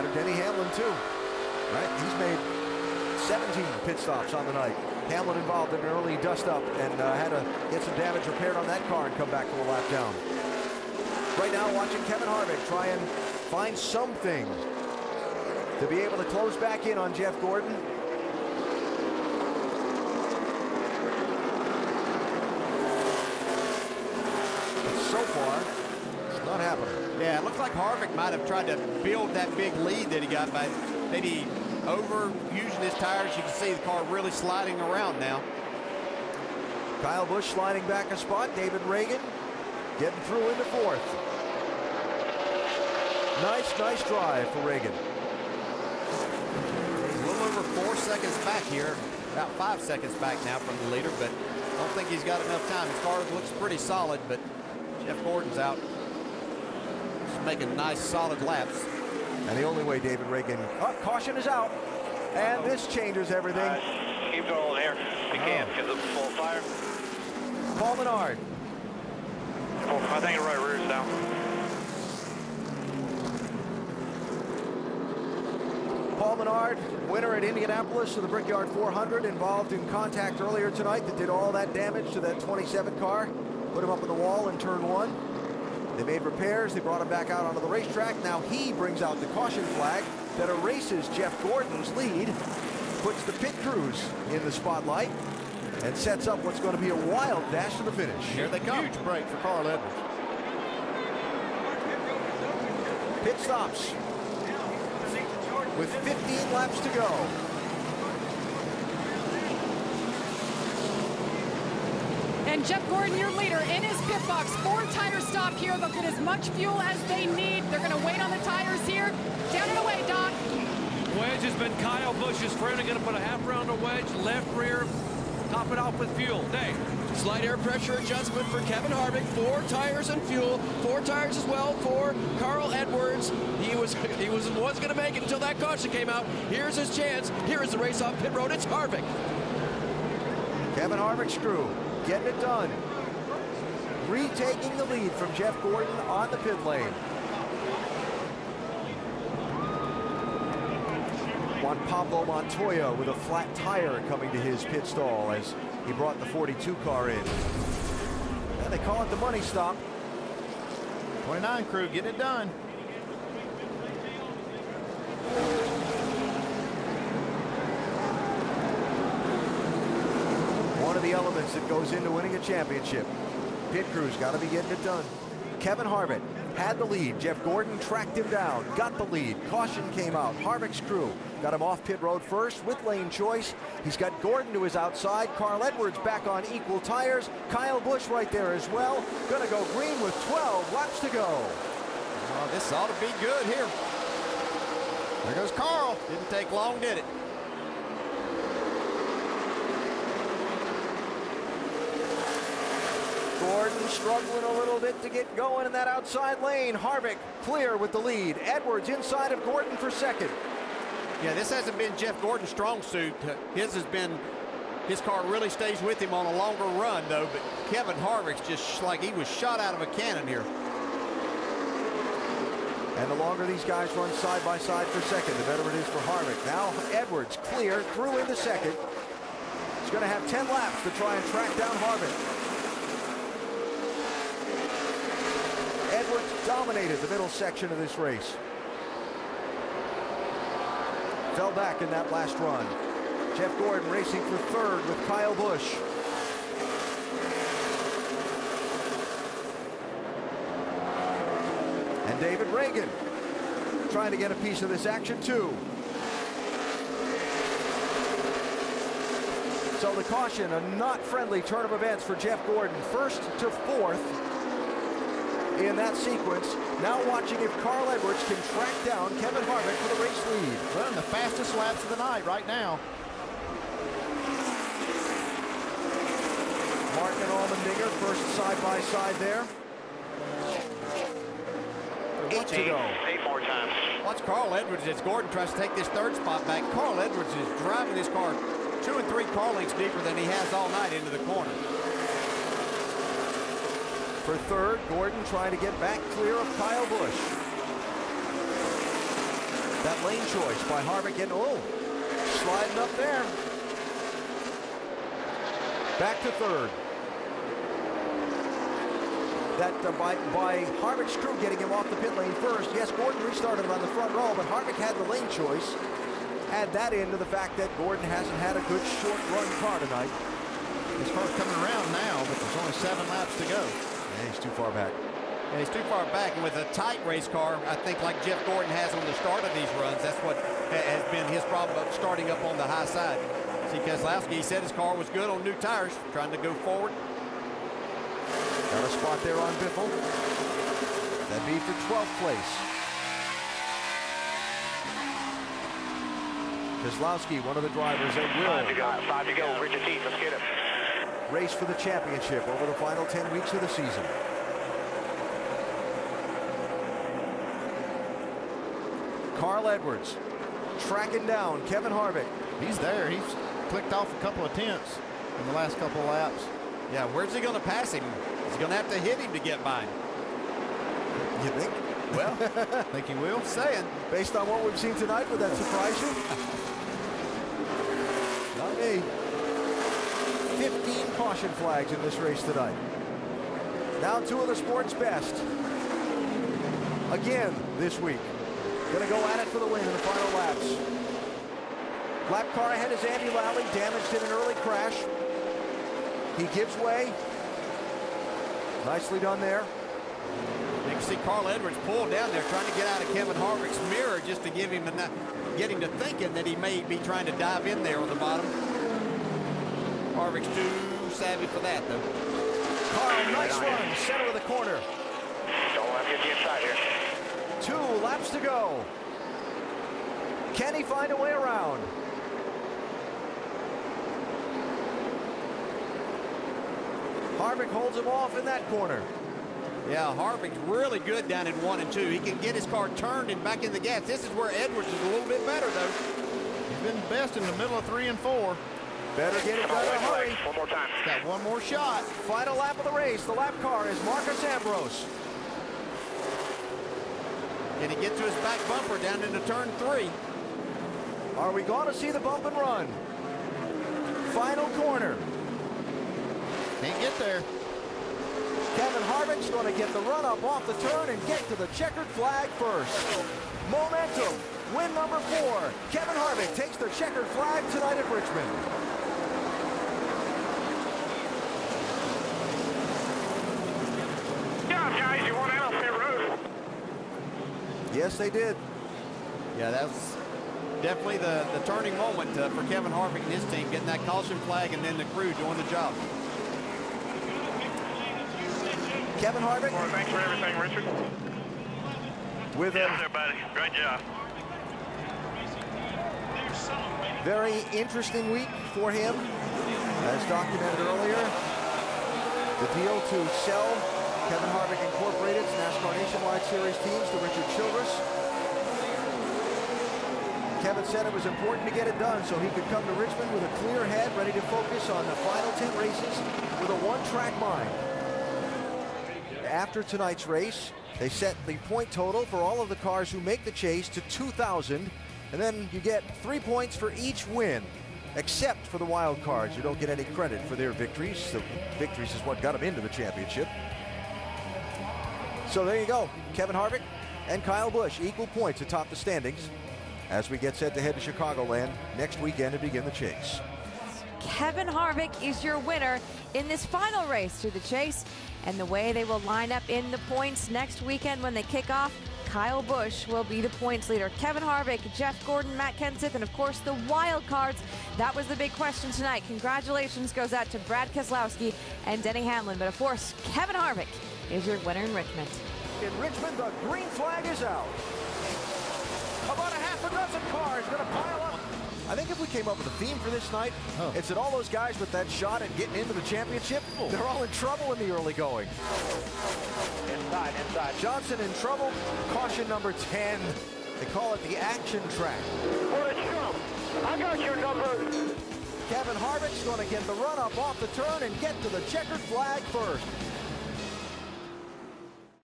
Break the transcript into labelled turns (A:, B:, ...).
A: matter, Denny Hamlin too. Right? He's made 17 pit stops on the night. Hamlin involved in an early dust-up and had to get some damage repaired on that car and come back to a lap down. Right now, watching Kevin Harvick try and find something to be able to close back in on Jeff Gordon. But so far, it's not happening.
B: Yeah, it looks like Harvick might have tried to build that big lead that he got by maybe overusing his tires. You can see the car really sliding around now.
A: Kyle Busch sliding back a spot. David Reagan getting through into fourth. Nice drive for Reagan.
B: He's a little over 4 seconds back here. About 5 seconds back now from the leader, but I don't think he's got enough time. His car looks pretty solid, but Jeff Gordon's out. He's making nice, solid laps.
A: And the only way David Reagan... Oh, caution is out. And this changes everything.
C: Keep going here. We can't because of the full fire.
A: Paul Menard.
C: I think the right rear is down.
A: Paul Menard, winner at Indianapolis of the Brickyard 400, involved in contact earlier tonight that did all that damage to that 27 car. Put him up on the wall in turn 1. They made repairs. They brought him back out onto the racetrack. Now he brings out the caution flag that erases Jeff Gordon's lead, puts the pit crews in the spotlight, and sets up what's going to be a wild dash to the finish.
B: Here they come. Huge break for Carl Edwards.
A: Pit stops with 15 laps to go.
D: And Jeff Gordon, your leader, in his pit box. 4-tire stop here. They'll get as much fuel as they need. They're going to wait on the tires here. Down and away, Doc.
E: Wedge has been Kyle Busch's friend. They're going to put a half-rounder wedge, left rear, top it off with fuel. Dave.
F: Slight air pressure adjustment for Kevin Harvick. 4 tires and fuel. 4 tires as well for Carl Edwards. He was going to make it until that caution came out. Here's his chance. Here is the race off pit road. It's Harvick.
A: Kevin Harvick's crew getting it done. Retaking the lead from Jeff Gordon on the pit lane. Juan Pablo Montoya with a flat tire coming to his pit stall as he brought the 42 car in. And they call it the money stop.
G: 29 crew, get it done.
A: One of the elements that goes into winning a championship. Pit crews got to be getting it done. Kevin Harvick had the lead. Jeff Gordon tracked him down, got the lead. Caution came out. Harvick's crew got him off pit road first with lane choice. He's got Gordon to his outside. Carl Edwards back on equal tires. Kyle Busch right there as well. Gonna go green with 12 laps to go.
B: Oh, this ought to be good here. There goes Carl. Didn't take long, did it?
A: Gordon struggling a little bit to get going in that outside lane. Harvick clear with the lead. Edwards inside of Gordon for second.
B: Yeah, this hasn't been Jeff Gordon's strong suit. His has been, his car really stays with him on a longer run, though. But Kevin Harvick's just like he was shot out of a cannon here.
A: And the longer these guys run side by side for second, the better it is for Harvick. Now Edwards clear through into second. He's going to have 10 laps to try and track down Harvick. Edwards dominated the middle section of this race. Fell back in that last run. Jeff Gordon racing for third with Kyle Busch. And David Reagan trying to get a piece of this action too. So the caution, a not friendly turn of events for Jeff Gordon. First to fourth in that sequence. Now watching if Carl Edwards can track down Kevin Harvick for the race lead.
G: Running the fastest laps of the night right now.
A: Martin and Allmendinger first side by side there. 8 to go.
C: 8 more times.
B: Watch Carl Edwards as Gordon tries to take this third spot back. Carl Edwards is driving this car 2 and 3 car lengths deeper than he has all night into the corner.
A: For third, Gordon trying to get back clear of Kyle Busch. That lane choice by Harvick, and sliding up there. Back to third. That by Harvick's crew getting him off the pit lane first. Yes, Gordon restarted on the front row, but Harvick had the lane choice. Add that into the fact that Gordon hasn't had a good short run car tonight.
G: His car's coming around now, but there's only 7 laps to go.
A: Yeah, he's too far back.
B: Yeah, he's too far back, and with a tight race car, I think like Jeff Gordon has on the start of these runs, that's what has been his problem of starting up on the high side. See, Keselowski, he said his car was good on new tires, trying to go forward.
A: Got a spot there on Biffle. That'd be for 12th place. Keselowski, one of the drivers that will
C: 5 to go. Richard T, let's get it.
A: race for the championship over the final 10 weeks of the season. Carl Edwards tracking down Kevin Harvick.
G: He's there. He's clicked off a couple of tenths in the last couple of laps.
B: Yeah, where's he going to pass him? He's going to have to hit him to get by him.
A: You think?
B: Well,
G: Think he will?
B: saying.
A: Based on what we've seen tonight, would that surprise you? Not me. 15 caution flags in this race tonight. Now 2 of the sport's best. Again this week. Gonna go at it for the win in the final laps. Lap car ahead is Andy Lally, damaged in an early crash. He gives way. Nicely done there.
B: You can see Carl Edwards pull down there trying to get out of Kevin Harvick's mirror just to give him get him to thinking that he may be trying to dive in there on the bottom. Harvick's too savvy for that, though.
A: Carl, nice run, center of the corner.
C: Don't let him get the inside here.
A: 2 laps to go. Can he find a way around? Harvick holds him off in that corner.
B: Yeah, Harvick's really good down in 1 and 2. He can get his car turned and back in the gas. This is where Edwards is a little bit better, though.
G: He's been best in the middle of 3 and 4.
A: Better get it done in a hurry.
C: One more time.
G: He's got one more shot.
A: Final lap of the race. The lap car is Marcus Ambrose.
B: Can he get to his back bumper down into turn 3?
A: Are we going to see the bump and run? Final corner.
G: Can't get there.
A: Kevin Harvick's going to get the run up off the turn and get to the checkered flag first. Momentum. Win number 4. Kevin Harvick takes the checkered flag tonight at Richmond.
C: Yeah, guys, you want out there, road.
A: Yes, they did.
B: Yeah, that was definitely the turning moment for Kevin Harvick and his team, getting that caution flag and then the crew doing the job.
A: Kevin Harvick.
C: Well, thanks for everything, Richard.
A: With
C: Yes,
A: a
C: sir, buddy. Great job.
A: very interesting week for him. As documented earlier, the deal to sell Kevin Harvick Incorporated's NASCAR Nationwide Series teams to Richard Childress. Kevin said it was important to get it done so he could come to Richmond with a clear head, ready to focus on the final 10 races with a one-track mind. After tonight's race, they set the point total for all of the cars who make the chase to 2,000, and then you get 3 points for each win, except for the wild cards. You don't get any credit for their victories. The victories is what got them into the championship. So there you go. Kevin Harvick and Kyle Busch equal points atop the standings as we get set to head to Chicagoland next weekend to begin the chase.
H: Kevin Harvick is your winner in this final race to the chase. And the way they will line up in the points next weekend when they kick off, Kyle Busch will be the points leader. Kevin Harvick, Jeff Gordon, Matt Kenseth, and of course the wild cards. That was the big question tonight. Congratulations goes out to Brad Keselowski and Denny Hamlin. But of course, Kevin Harvick is your winner in Richmond.
A: In Richmond, the green flag is out. About a half a dozen cars going to pile up. I think if we came up with a theme for this night, it's that all those guys with that shot at getting into the championship, they're all in trouble in the early going.
C: Inside.
A: Johnson in trouble. Caution number 10. They call it the action track.
C: What a jump. I got your number.
A: Kevin Harvick's going to get the run up off the turn and get to the checkered flag first.